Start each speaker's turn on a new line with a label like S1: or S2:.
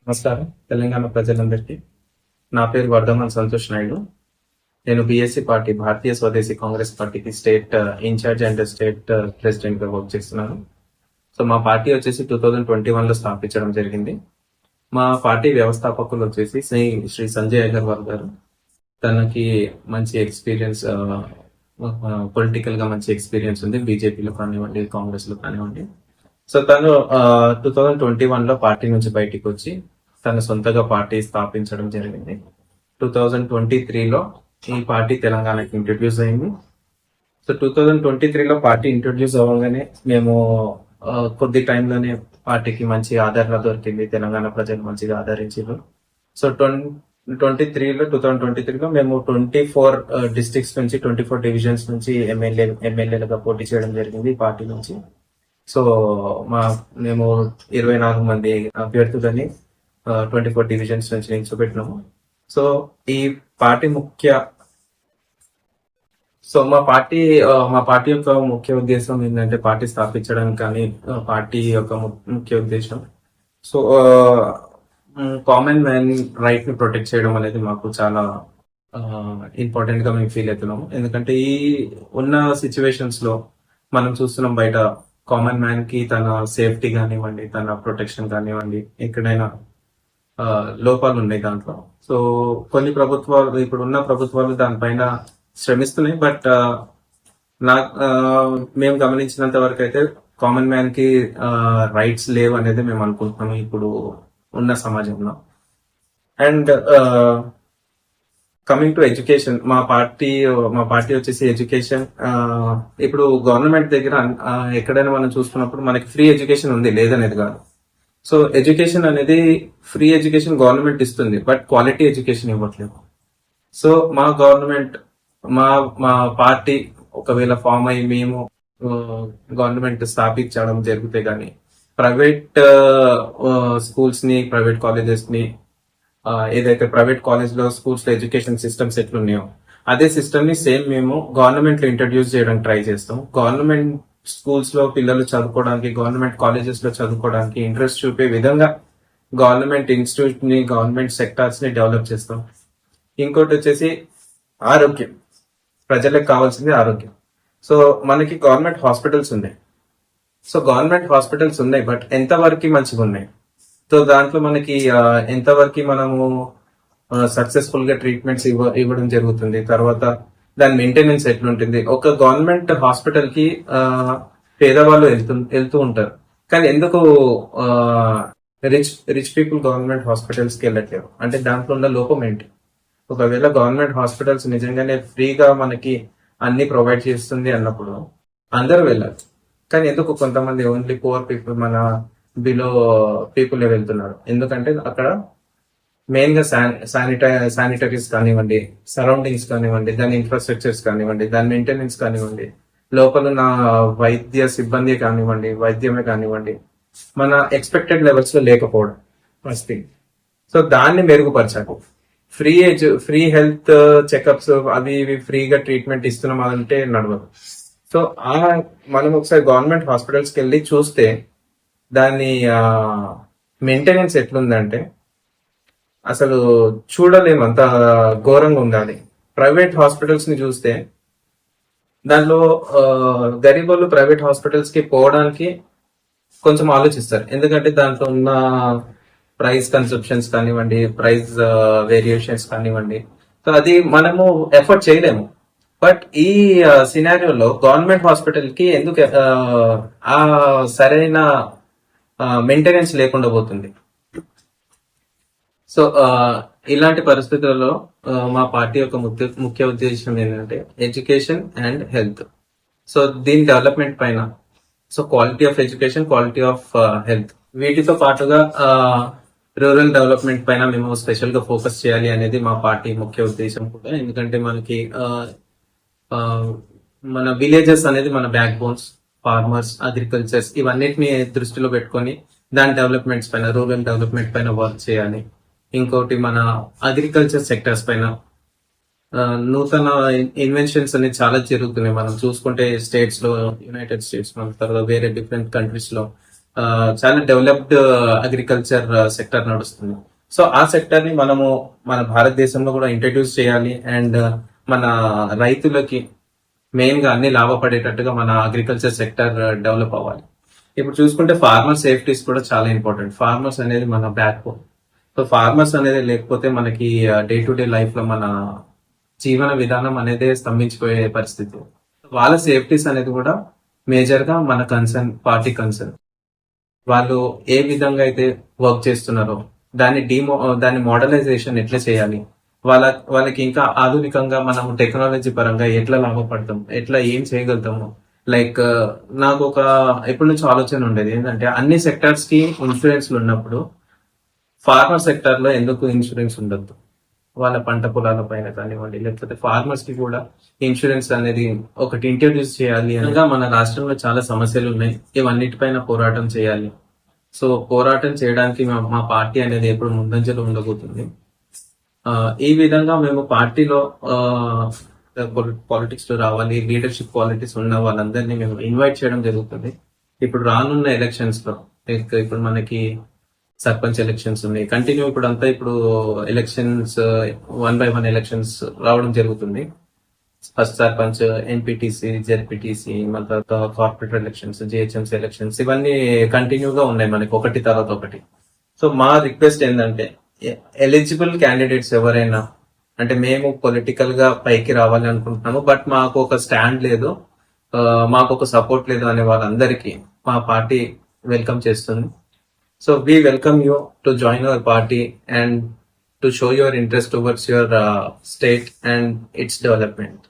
S1: నమస్కారం తెలంగాణ ప్రజలందరికీ. నా పేరు వర్ధమాన్ సంతోష్ నాయుడు. నేను బీఎస్సీ పార్టీ భారతీయ స్వదేశీ కాంగ్రెస్ పార్టీకి state in charge and state president గా వర్క్ చేస్తున్నాను. సో మా పార్టీ వచ్చేసి 2021 లో స్థాపించడం జరిగింది. మా పార్టీ వ్యవస్థాపకులు వచ్చేసి శ్రీ సంజయ్ అగర్వాల్ గారు. తనకి మంచి ఎక్స్పీరియన్స్, పొలిటికల్ గా మంచి ఎక్స్పీరియన్స్ ఉంది, బీజేపీలో కానివ్వండి, కాంగ్రెస్ లో కానివ్వండి. సో తను 2021 లో పార్టీ నుంచి బయటికి వచ్చి తన సొంతగా పార్టీ స్థాపించడం జరిగింది. 2023లో ఈ పార్టీ తెలంగాణకి ఇంట్రడ్యూస్ అయింది. సో 2023లో పార్టీ ఇంట్రడ్యూస్ అవ్వగానే మేము కొద్ది టైంలోనే పార్టీకి మంచి ఆదరణ దొరికింది. తెలంగాణ ప్రజలు మంచిగా ఆదరించారు. సో 2023లో మేము 24 డిస్ట్రిక్ట్స్ నుంచి 24 డివిజన్స్ నుంచి ఎమ్మెల్యేలుగా పోటీ చేయడం జరిగింది పార్టీ నుంచి. సో మేము 24 మంది అభ్యర్థులని 24 డివిజన్స్ నుంచి నిల్చోబెట్టినాము. సో ఈ పార్టీ మా పార్టీ యొక్క ముఖ్య ఉద్దేశం ఏంటంటే పార్టీ స్థాపించడానికి కానీ పార్టీ యొక్క ముఖ్య ఉద్దేశం సో కామన్ మ్యాన్ రైట్ ని ప్రొటెక్ట్ చేయడం అనేది మాకు చాలా ఇంపార్టెంట్ గా మేము ఫీల్ అవుతున్నాము. ఎందుకంటే ఈ ఉన్న సిచ్యువేషన్స్ లో మనం చూస్తున్నాం, బయట కామన్ మ్యాన్ కి తన సేఫ్టీ కానివ్వండి, తన ప్రొటెక్షన్ కానివ్వండి, ఎక్కడైనా లోపాలు ఉన్నాయి దాంట్లో. సో కొన్ని ప్రభుత్వాలు, ఇప్పుడున్న ప్రభుత్వాలు దానిపైన శ్రమిస్తున్నాయి. బట్ మేము గమనించినంత వరకు అయితే కామన్ మ్యాన్ కి రైట్స్ లేవు అనేది మేము అనుకుంటున్నాము ఇప్పుడు ఉన్న సమాజంలో. అండ్ కమింగ్ టు ఎడ్యుకేషన్, మా పార్టీ వచ్చేసి ఎడ్యుకేషన్. ఇప్పుడు గవర్నమెంట్ దగ్గర ఎక్కడైనా మనం చూసుకున్నప్పుడు మనకి ఫ్రీ ఎడ్యుకేషన్ ఉంది, లేదనేది కాదు. సో ఎడ్యుకేషన్ అనేది, ఫ్రీ ఎడ్యుకేషన్ గవర్నమెంట్ ఇస్తుంది, బట్ క్వాలిటీ ఎడ్యుకేషన్ ఇవ్వట్లేదు. సో మా గవర్నమెంట్, మా పార్టీ ఒకవేళ ఫామ్ అయ్యి మేము గవర్నమెంట్ స్థాపించడం జరిగితే గానీ ప్రైవేట్ స్కూల్స్ ని, ప్రైవేట్ కాలేజెస్ ని, ఏదైతే ప్రైవేట్ కాలేజ్ లో స్కూల్స్ లో ఎడ్యుకేషన్ సిస్టమ్స్ ఎట్లున్నాయో అదే సిస్టమ్ ని సేమ్ మేము గవర్నమెంట్ లో ఇంట్రడ్యూస్ చేయడానికి ట్రై చేస్తాం. గవర్నమెంట్ స్కూల్స్ లో పిల్లలు చదువుకోవడానికి, గవర్నమెంట్ కాలేజెస్ లో చదువుకోవడానికి ఇంట్రెస్ట్ చూపే విధంగా గవర్నమెంట్ ఇన్స్టిట్యూట్ ని, గవర్నమెంట్ సెక్టార్స్ ని డెవలప్ చేస్తాం. ఇంకోటి వచ్చేసి ఆరోగ్యం. ప్రజలకు కావాల్సింది ఆరోగ్యం. సో మనకి గవర్నమెంట్ హాస్పిటల్స్ ఉన్నాయి. సో గవర్నమెంట్ హాస్పిటల్స్ ఉన్నాయి, బట్ ఎంతవరకు మంచిగా ఉన్నాయి? సో దాంట్లో మనకి ఎంతవరకు మనము సక్సెస్ఫుల్ గా ట్రీట్మెంట్స్ ఇవ్వడం జరుగుతుంది, తర్వాత దాని మెయింటెనెన్స్ ఎట్లుంటుంది? ఒక గవర్నమెంట్ హాస్పిటల్ కి పేదవాళ్ళు వెళ్తూ ఉంటారు, కానీ ఎందుకు రిచ్ పీపుల్ గవర్నమెంట్ హాస్పిటల్స్ కి వెళ్ళట్లేదు అంటే దాంట్లో ఉన్న లోపం ఏంటి? ఒకవేళ గవర్నమెంట్ హాస్పిటల్స్ నిజంగానే ఫ్రీగా మనకి అన్ని ప్రొవైడ్ చేస్తుంది అన్నప్పుడు అందరూ వెళ్ళాలి. కానీ ఎందుకు కొంతమంది ఓన్లీ పువర్ పీపుల్, మన బిలో పీపుల్ వెళ్తున్నారు? ఎందుకంటే అక్కడ మెయిన్ గా శానిటరీస్ కానివ్వండి, సరౌండింగ్స్ కానివ్వండి, దాని ఇన్ఫ్రాస్ట్రక్చర్స్ కానివ్వండి, దాని మెయింటెనెన్స్ కానివ్వండి, లోపల ఉన్న వైద్య సిబ్బంది కానివ్వండి, వైద్యమే కానివ్వండి, మన ఎక్స్పెక్టెడ్ లెవెల్స్ లో లేకపోవడం ఫస్ట్ థింగ్. సో దాన్ని మెరుగుపరచాలి. ఫ్రీ హెల్త్ చెకప్స్ అవి ఇవి ఫ్రీగా ట్రీట్మెంట్ ఇస్తున్నాం అంటే నడవదు. సో మనం ఒకసారి గవర్నమెంట్ హాస్పిటల్స్కి వెళ్ళి చూస్తే దాని మెయింటెనెన్స్ ఎట్లుందంటే అసలు చూడలేము, అంత ఘోరంగా ఉండాలి. ప్రైవేట్ హాస్పిటల్స్ ని చూస్తే దానిలో గరీబ్ వాళ్ళు ప్రైవేట్ హాస్పిటల్స్ కి పోవడానికి కొంచెం ఆలోచిస్తారు, ఎందుకంటే దాంట్లో ఉన్న ప్రైస్ కన్సెప్షన్స్ కానివ్వండి, ప్రైస్ వేరియేషన్స్ కానివ్వండి. సో అది మనము ఎఫర్ట్ చేయలేము. బట్ ఈ సినారియోలో గవర్నమెంట్ హాస్పిటల్ కి ఎందుకు సరైన మెయింటెనెన్స్ లేకుండా పోతుంది? సో ఇలాంటి పరిస్థితుల్లో మా పార్టీ యొక్క ముఖ్య ఉద్దేశం ఏంటంటే ఎడ్యుకేషన్ అండ్ హెల్త్. సో దీని డెవలప్మెంట్ పైన, so quality of education, quality of health, వీటితో పాటుగా రూరల్ డెవలప్మెంట్ పైన మేము స్పెషల్ గా ఫోకస్ చేయాలి అనేది మా పార్టీ ముఖ్య ఉద్దేశం కూడా. ఎందుకంటే మనకి మన విలేజెస్ అనేది మన బ్యాక్ బోన్స్, ఫార్మర్స్, అగ్రికల్చర్స్, ఇవన్నిటిని దృష్టిలో పెట్టుకొని దాని డెవలప్మెంట్స్ పైన, రూరల్ డెవలప్మెంట్ పైన వర్క్ చేయాలి. ఇంకోటి మన అగ్రికల్చర్ సెక్టర్స్ పైన నూతన ఇన్వెన్షన్స్ అనేది చాలా జరుగుతున్నాయి. మనం చూసుకుంటే స్టేట్స్ లో, యునైటెడ్ స్టేట్స్ లో, తర్వాత వేరే డిఫరెంట్ కంట్రీస్ లో చాలా డెవలప్డ్ అగ్రికల్చర్ సెక్టర్ నడుస్తుంది. సో ఆ సెక్టర్ ని మనము మన భారతదేశంలో కూడా ఇంట్రడ్యూస్ చేయాలి అండ్ మన రైతులకి మెయిన్ గా అన్ని లాభపడేటట్టుగా మన అగ్రికల్చర్ సెక్టర్ డెవలప్ అవ్వాలి. ఇప్పుడు చూసుకుంటే ఫార్మర్ సేఫ్టీస్ కూడా చాలా ఇంపార్టెంట్. ఫార్మర్స్ అనేది మన బ్యాక్ బోన్. సో ఫార్మర్స్ అనేది లేకపోతే మనకి డే టు డే లైఫ్ లో మన జీవన విధానం అనేది స్తంభించిపోయే పరిస్థితి. వాళ్ళ సేఫ్టీస్ అనేది కూడా మేజర్ గా మన కన్సర్న్, పార్టీ కన్సర్న్. వాళ్ళు ఏ విధంగా అయితే వర్క్ చేస్తున్నారో దాన్ని మోడలైజేషన్ ఎట్లా చేయాలి, వాళ్ళకి ఇంకా ఆధునికంగా మనం టెక్నాలజీ పరంగా ఎట్లా లాభపడతాం, ఎట్లా ఏం చేయగలుగుతాము. లైక్ నాకు ఎప్పటి నుంచి ఆలోచన ఉండేది ఏంటంటే, అన్ని సెక్టార్స్ కి ఇన్సూరెన్స్ ఉన్నప్పుడు ఫార్మర్ సెక్టర్ లో ఎందుకు ఇన్సూరెన్స్ ఉండద్దు? వాళ్ళ పంట పొలాల పైన కానివ్వండి, లేకపోతే ఫార్మర్స్ కి కూడా ఇన్సూరెన్స్ అనేది ఒకటి ఇంట్రడ్యూస్ చేయాలి. అనగా మన రాష్ట్రంలో చాలా సమస్యలు ఉన్నాయి, ఇవన్నిటిపైన పోరాటం చేయాలి. సో పోరాటం చేయడానికి మా పార్టీ అనేది ఎప్పుడు ముందంజలో ఉండబోతుంది. ఈ విధంగా మేము పార్టీలో పాలిటిక్స్ లో రావాలి, లీడర్షిప్ క్వాలిటీస్ ఉన్న వాళ్ళందరినీ మేము ఇన్వైట్ చేయడం జరుగుతుంది. ఇప్పుడు రానున్న ఎలక్షన్స్ లో ఇప్పుడు మనకి సర్పంచ్ ఎలక్షన్స్ ఉన్నాయి, కంటిన్యూ ఇప్పుడు ఎలక్షన్స్ 1 by 1 ఎలక్షన్స్ రావడం జరుగుతుంది. ఫస్ట్ సర్పంచ్, ఎంపీటీసీ, జెడ్పీటీసీ, మళ్ళీ తర్వాత కార్పొరేటర్ ఎలక్షన్స్, జిహెచ్ఎంసీ ఎలక్షన్స్, ఇవన్నీ కంటిన్యూగా ఉన్నాయి మనకి ఒకటి తర్వాత ఒకటి. సో మా రిక్వెస్ట్ ఏంటంటే, ఎలిజిబుల్ క్యాండిడేట్స్ ఎవరైనా, అంటే మేము పొలిటికల్ గా పైకి రావాలి అనుకుంటున్నాము బట్ మాకు ఒక స్టాండ్ లేదు, మాకు ఒక సపోర్ట్ లేదు అనే వాళ్ళందరికీ మా పార్టీ వెల్కమ్ చేస్తుంది. So we welcome you to join our party and to show your interest towards your state and its development.